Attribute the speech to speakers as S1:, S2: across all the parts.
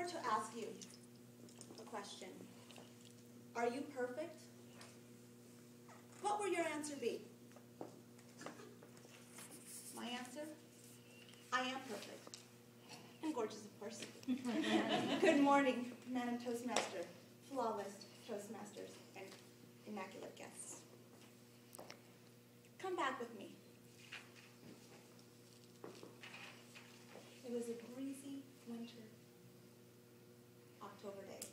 S1: to ask you a question, are you perfect? What will your answer be? My answer? I am perfect. And gorgeous, of course. Good morning, Madam Toastmaster, flawless Toastmasters, and immaculate guests. Come back with me. It was a breezy winter October day.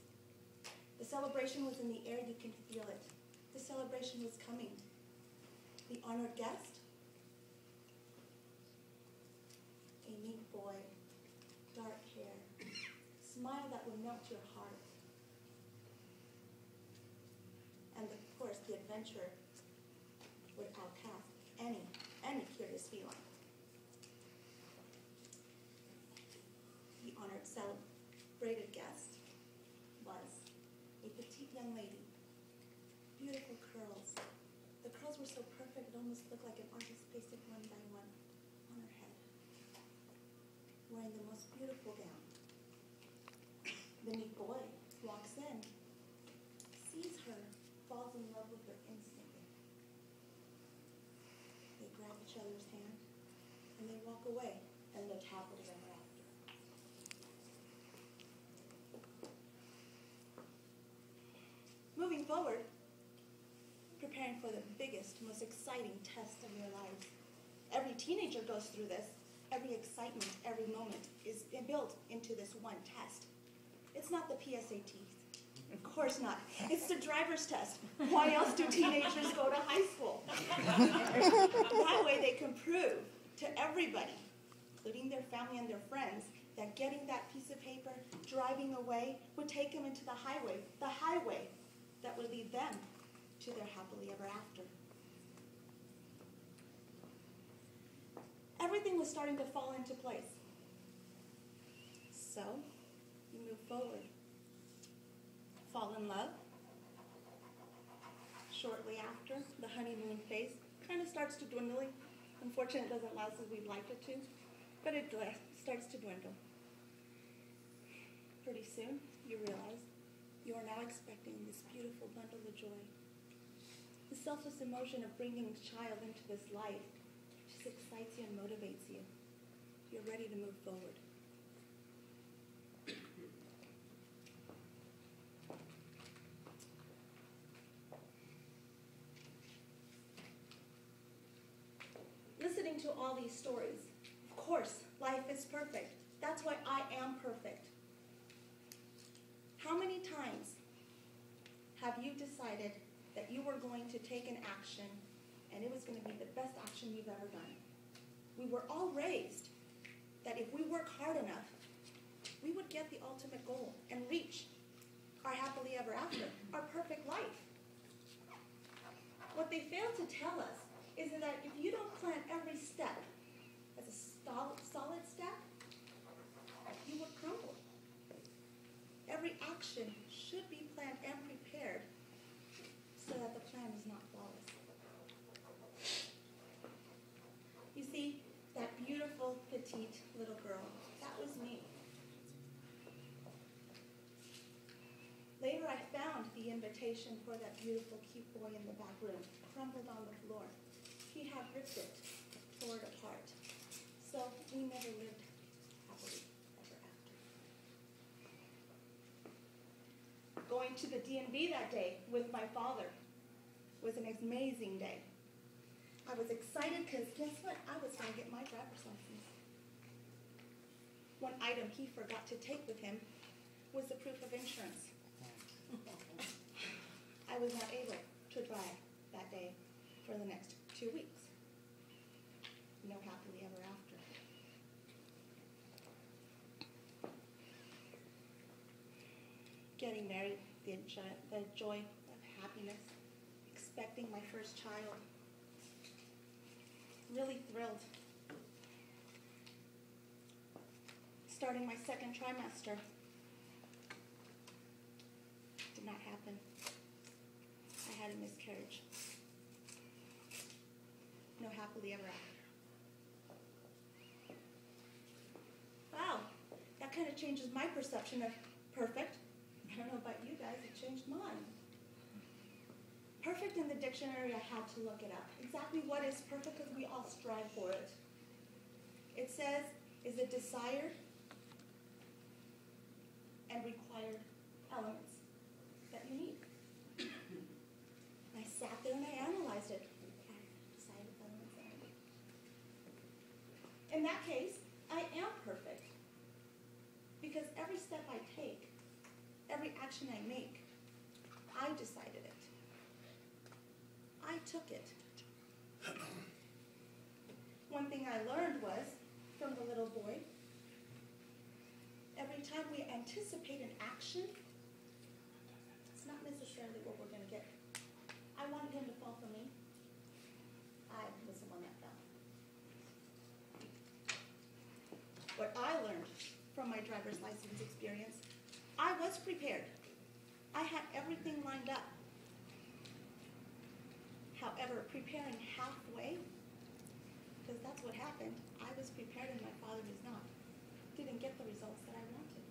S1: The celebration was in the air, you can feel it. The celebration was coming. The honored guest, a neat boy, dark hair, smile that would melt your heart. And of course, the adventurer would outcast any curious feline. The honored celebrated guest was a petite young lady, beautiful curls. The curls were so perfect it almost looked like an artist placed it one by one on her head, wearing the most beautiful gown. The neat boy walks in, sees her, falls in love with her instantly. They grab each other's hand, and they walk away and live happily ever after. Moving forward, preparing for the biggest, most exciting test of your lives. Every teenager goes through this. Every excitement, every moment is built into this one test. It's not the PSATs. Of course not. It's the driver's test. Why else do teenagers go to high school? That way they can prove to everybody, including their family and their friends, that getting that piece of paper, driving away, would take them into the highway that would lead them to their happily ever after. Everything was starting to fall into place. So, you move forward. Fall in love. Shortly after, the honeymoon phase kind of starts to dwindle. Unfortunately, it doesn't last as we'd like it to, but it starts to dwindle. Pretty soon, you realize you are now expecting this beautiful bundle of joy. The selfless emotion of bringing a child into this life just excites you and motivates you. You're ready to move forward. Listening to all these stories, of course, life is perfect. That's why I am perfect. How many times have you decided that you were going to take an action and it was going to be the best action you've ever done? We were all raised that if we work hard enough, we would get the ultimate goal and reach our happily ever after, our perfect life. What they fail to tell us is that if you don't plan every step as a solid step, you would crumble. Every action should be planned and prepared so that the plan is not flawless. You see, that beautiful, petite little girl, that was me. Later, I found the invitation for that beautiful, cute boy in the back room, crumpled on the floor. He had ripped it, tore it apart. So we never lived happily ever after. Going to the DMV that day with my father was an amazing day. I was excited because guess what? I was going to get my driver's license. One item he forgot to take with him was the proof of insurance. I was not able to drive that day for the next 2 weeks. No happily ever after. Getting married, the joy of happiness, expecting my first child. Really thrilled. Starting my second trimester. Did not happen. I had a miscarriage. No happily ever after. Wow, that kind of it changes my perception of perfect. I don't know about you guys, it changed mine. Perfect in the dictionary, I had to look it up. Exactly what is perfect, because we all strive for it. It says, is a desired and required elements that you need. I sat there and I analyzed it. Desired elements that I need. In that case, I am perfect. Because every step I take, every action I make, I decided it. I took it. One thing I learned was, from the little boy, every time we anticipate an action, it's not necessarily what we're going to get. I wanted him to fall for me. I was the one that fell. What I learned from my driver's license experience, I was prepared. I had everything lined up. However, preparing halfway, because that's what happened, I was prepared and my father was not. Didn't get the results that I wanted.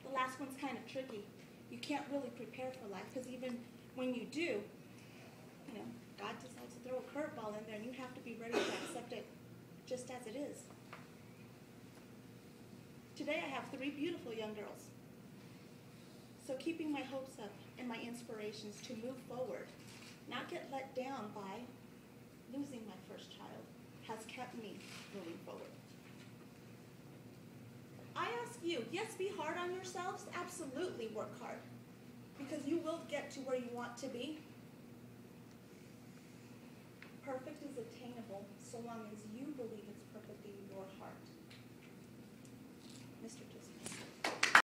S1: The last one's kind of tricky. You can't really prepare for life, because even when you do, God decides to throw a curveball in there and you have to be ready to accept it just as it is. Today I have 3 beautiful young girls. So keeping my hopes up and my inspirations to move forward, not get let down by losing my first child, has kept me moving forward. I ask you, yes, be hard on yourselves. Absolutely work hard, because you will get to where you want to be. Perfect is attainable so long as you